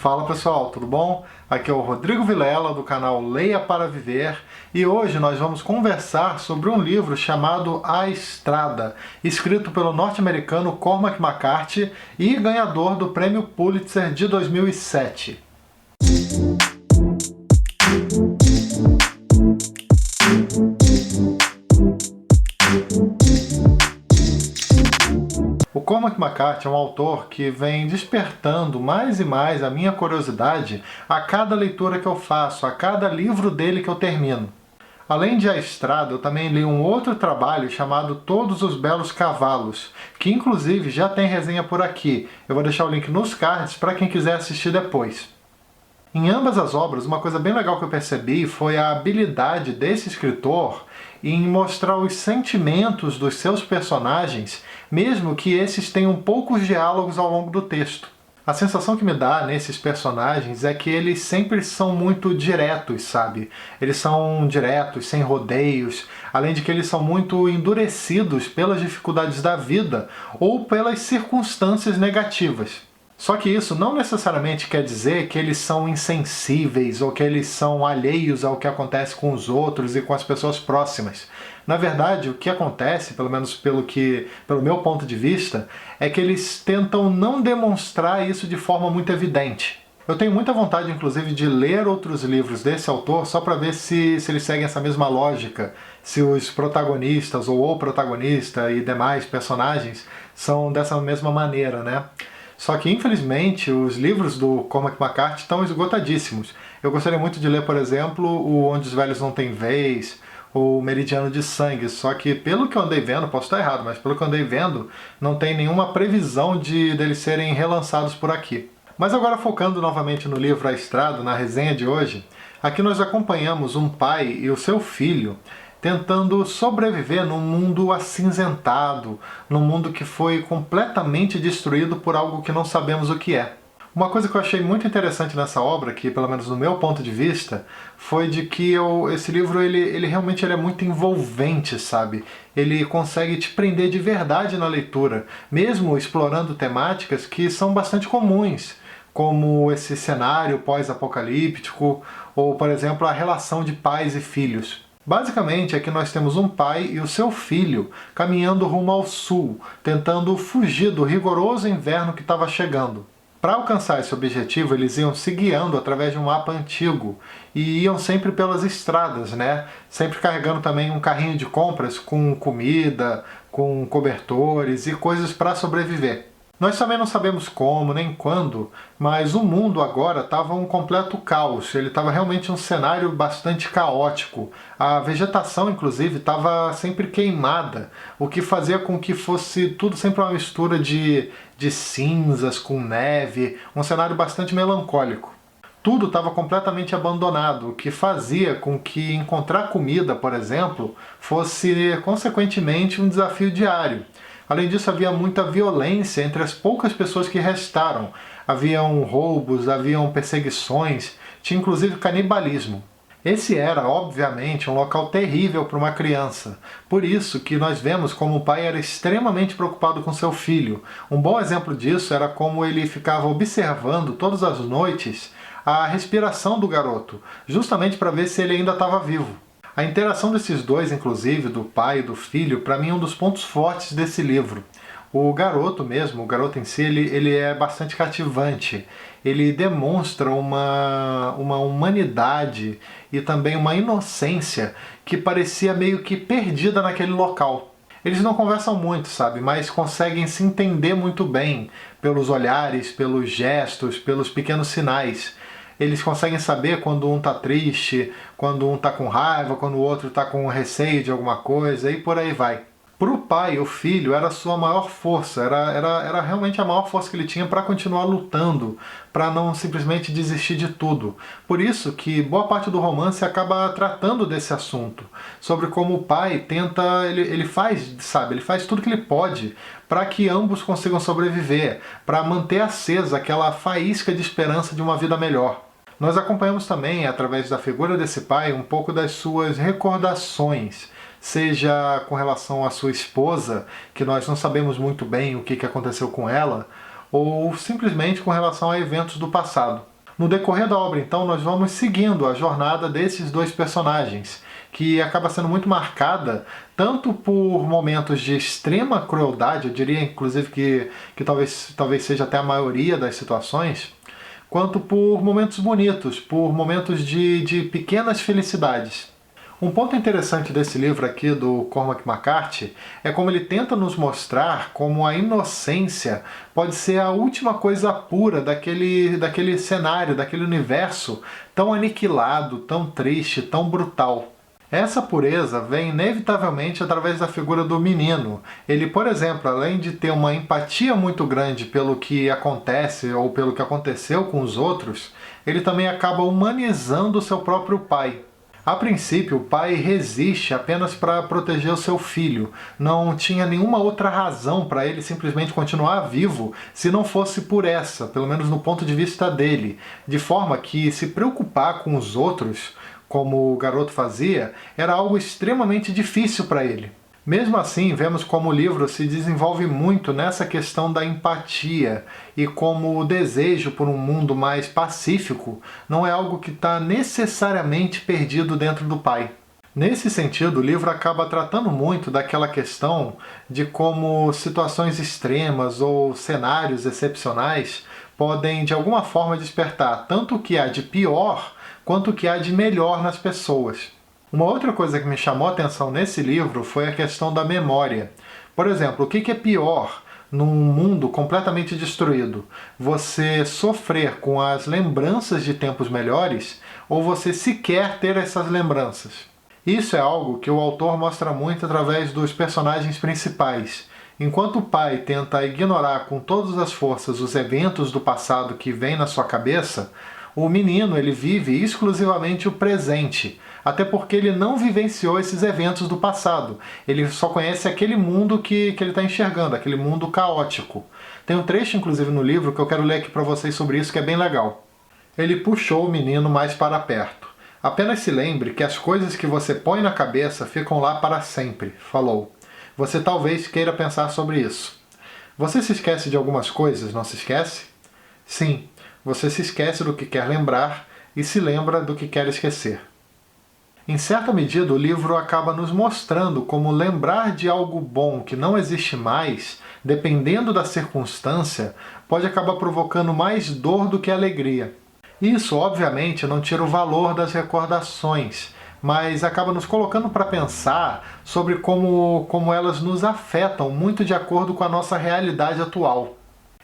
Fala pessoal, tudo bom? Aqui é o Rodrigo Vilela do canal Leia para Viver e hoje nós vamos conversar sobre um livro chamado A Estrada, escrito pelo norte-americano Cormac McCarthy e ganhador do Prêmio Pulitzer de 2007. O Cormac McCarthy é um autor que vem despertando mais e mais a minha curiosidade a cada leitura que eu faço, a cada livro dele que eu termino. Além de A Estrada, eu também li um outro trabalho chamado Todos os Belos Cavalos, que inclusive já tem resenha por aqui. Eu vou deixar o link nos cards para quem quiser assistir depois. Em ambas as obras, uma coisa bem legal que eu percebi foi a habilidade desse escritor em mostrar os sentimentos dos seus personagens, mesmo que esses tenham poucos diálogos ao longo do texto. A sensação que me dá nesses personagens é que eles sempre são muito diretos, sabe? Eles são diretos, sem rodeios, além de que eles são muito endurecidos pelas dificuldades da vida ou pelas circunstâncias negativas. Só que isso não necessariamente quer dizer que eles são insensíveis ou que eles são alheios ao que acontece com os outros e com as pessoas próximas. Na verdade, o que acontece, pelo menos pelo meu ponto de vista, é que eles tentam não demonstrar isso de forma muito evidente. Eu tenho muita vontade, inclusive, de ler outros livros desse autor só para ver se eles seguem essa mesma lógica, se os protagonistas ou o protagonista e demais personagens são dessa mesma maneira, né? Só que, infelizmente, os livros do Cormac McCarthy estão esgotadíssimos. Eu gostaria muito de ler, por exemplo, o Onde os Velhos Não Têm Vez, ou Meridiano de Sangue, só que pelo que eu andei vendo, posso estar errado, mas pelo que eu andei vendo, não tem nenhuma previsão deles serem relançados por aqui. Mas agora focando novamente no livro A Estrada, na resenha de hoje, aqui nós acompanhamos um pai e o seu filho tentando sobreviver num mundo acinzentado, num mundo que foi completamente destruído por algo que não sabemos o que é. Uma coisa que eu achei muito interessante nessa obra, que pelo menos no meu ponto de vista, foi de que esse livro ele realmente é muito envolvente, sabe? Ele consegue te prender de verdade na leitura, mesmo explorando temáticas que são bastante comuns, como esse cenário pós-apocalíptico, ou, por exemplo, a relação de pais e filhos. Basicamente, aqui nós temos um pai e o seu filho caminhando rumo ao sul, tentando fugir do rigoroso inverno que estava chegando. Para alcançar esse objetivo, eles iam se guiando através de um mapa antigo e iam sempre pelas estradas, né? Sempre carregando também um carrinho de compras com comida, com cobertores e coisas para sobreviver. Nós também não sabemos como, nem quando, mas o mundo agora estava um completo caos. Ele estava realmente um cenário bastante caótico. A vegetação, inclusive, estava sempre queimada, o que fazia com que fosse tudo sempre uma mistura de cinzas com neve, um cenário bastante melancólico. Tudo estava completamente abandonado, o que fazia com que encontrar comida, por exemplo, fosse consequentemente um desafio diário. Além disso, havia muita violência entre as poucas pessoas que restaram. Haviam roubos, haviam perseguições, tinha inclusive canibalismo. Esse era, obviamente, um local terrível para uma criança. Por isso que nós vemos como o pai era extremamente preocupado com seu filho. Um bom exemplo disso era como ele ficava observando todas as noites a respiração do garoto, justamente para ver se ele ainda estava vivo. A interação desses dois, inclusive, do pai e do filho, para mim é um dos pontos fortes desse livro. O garoto mesmo, o garoto em si, ele é bastante cativante. Ele demonstra uma humanidade e também uma inocência que parecia meio que perdida naquele local. Eles não conversam muito, sabe, mas conseguem se entender muito bem pelos olhares, pelos gestos, pelos pequenos sinais. Eles conseguem saber quando um tá triste, quando um tá com raiva, quando o outro tá com receio de alguma coisa e por aí vai. Para o pai, o filho era a sua maior força, era realmente a maior força que ele tinha para continuar lutando, para não simplesmente desistir de tudo. Por isso que boa parte do romance acaba tratando desse assunto, sobre como o pai tenta, ele faz tudo que ele pode para que ambos consigam sobreviver, para manter acesa aquela faísca de esperança de uma vida melhor. Nós acompanhamos também, através da figura desse pai, um pouco das suas recordações, seja com relação à sua esposa, que nós não sabemos muito bem o que aconteceu com ela, ou simplesmente com relação a eventos do passado. No decorrer da obra, então, nós vamos seguindo a jornada desses dois personagens, que acaba sendo muito marcada tanto por momentos de extrema crueldade, eu diria inclusive que talvez seja até a maioria das situações, quanto por momentos bonitos, por momentos de pequenas felicidades. Um ponto interessante desse livro aqui do Cormac McCarthy é como ele tenta nos mostrar como a inocência pode ser a última coisa pura daquele cenário, daquele universo tão aniquilado, tão triste, tão brutal. Essa pureza vem inevitavelmente através da figura do menino. Ele, por exemplo, além de ter uma empatia muito grande pelo que acontece ou pelo que aconteceu com os outros, ele também acaba humanizando o seu próprio pai. A princípio, o pai resiste apenas para proteger o seu filho. Não tinha nenhuma outra razão para ele simplesmente continuar vivo se não fosse por essa, pelo menos no ponto de vista dele. De forma que se preocupar com os outros, como o garoto fazia, era algo extremamente difícil para ele. Mesmo assim, vemos como o livro se desenvolve muito nessa questão da empatia e como o desejo por um mundo mais pacífico não é algo que está necessariamente perdido dentro do pai. Nesse sentido, o livro acaba tratando muito daquela questão de como situações extremas ou cenários excepcionais podem de alguma forma despertar tanto o que há de pior quanto o que há de melhor nas pessoas. Uma outra coisa que me chamou a atenção nesse livro foi a questão da memória. Por exemplo, o que é pior num mundo completamente destruído? Você sofrer com as lembranças de tempos melhores ou você sequer ter essas lembranças? Isso é algo que o autor mostra muito através dos personagens principais. Enquanto o pai tenta ignorar com todas as forças os eventos do passado que vêm na sua cabeça, o menino ele vive exclusivamente o presente, até porque ele não vivenciou esses eventos do passado. Ele só conhece aquele mundo que ele está enxergando, aquele mundo caótico. Tem um trecho, inclusive, no livro que eu quero ler aqui para vocês sobre isso, que é bem legal. Ele puxou o menino mais para perto. Apenas se lembre que as coisas que você põe na cabeça ficam lá para sempre, falou. Você talvez queira pensar sobre isso. Você se esquece de algumas coisas, não se esquece? Sim, você se esquece do que quer lembrar e se lembra do que quer esquecer. Em certa medida, o livro acaba nos mostrando como lembrar de algo bom que não existe mais, dependendo da circunstância, pode acabar provocando mais dor do que alegria. Isso, obviamente, não tira o valor das recordações, mas acaba nos colocando para pensar sobre como elas nos afetam muito de acordo com a nossa realidade atual.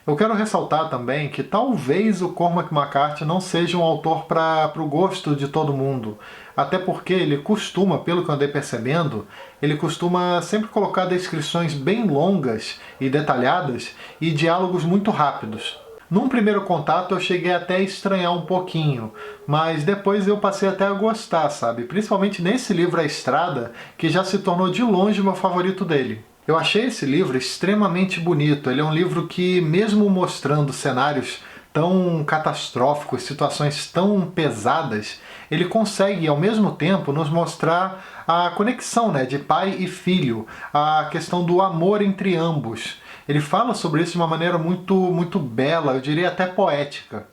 Eu quero ressaltar também que talvez o Cormac McCarthy não seja um autor para o gosto de todo mundo, até porque ele costuma, pelo que eu andei percebendo, ele costuma sempre colocar descrições bem longas e detalhadas e diálogos muito rápidos. Num primeiro contato eu cheguei até a estranhar um pouquinho, mas depois eu passei até a gostar, sabe? Principalmente nesse livro A Estrada, que já se tornou de longe o meu favorito dele. Eu achei esse livro extremamente bonito. Ele é um livro que, mesmo mostrando cenários tão catastróficos, situações tão pesadas, ele consegue, ao mesmo tempo, nos mostrar a conexão, de pai e filho, a questão do amor entre ambos. Ele fala sobre isso de uma maneira muito bela, eu diria até poética.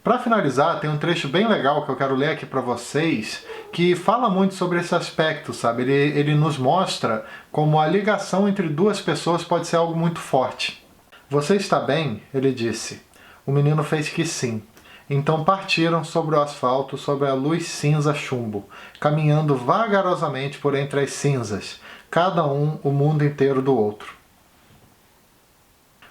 Para finalizar, tem um trecho bem legal que eu quero ler aqui para vocês, que fala muito sobre esse aspecto, sabe? Ele nos mostra como a ligação entre duas pessoas pode ser algo muito forte. Você está bem? Ele disse. O menino fez que sim. Então partiram sobre o asfalto, sobre a luz cinza chumbo, caminhando vagarosamente por entre as cinzas, cada um o mundo inteiro do outro.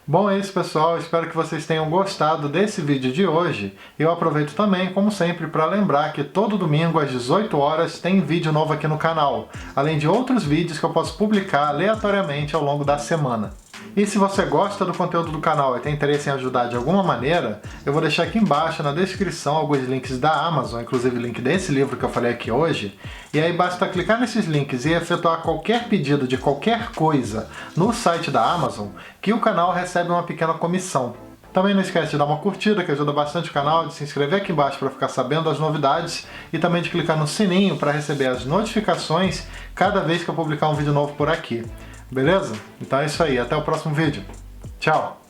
Bom, é isso, pessoal. Espero que vocês tenham gostado desse vídeo de hoje. Eu aproveito também, como sempre, para lembrar que todo domingo às 18 horas tem vídeo novo aqui no canal, além de outros vídeos que eu posso publicar aleatoriamente ao longo da semana. E se você gosta do conteúdo do canal e tem interesse em ajudar de alguma maneira, eu vou deixar aqui embaixo na descrição alguns links da Amazon, inclusive o link desse livro que eu falei aqui hoje, e aí basta clicar nesses links e efetuar qualquer pedido de qualquer coisa no site da Amazon, que o canal recebe uma pequena comissão. Também não esquece de dar uma curtida, que ajuda bastante o canal, de se inscrever aqui embaixo para ficar sabendo das novidades e também de clicar no sininho para receber as notificações cada vez que eu publicar um vídeo novo por aqui. Beleza? Então é isso aí, até o próximo vídeo. Tchau!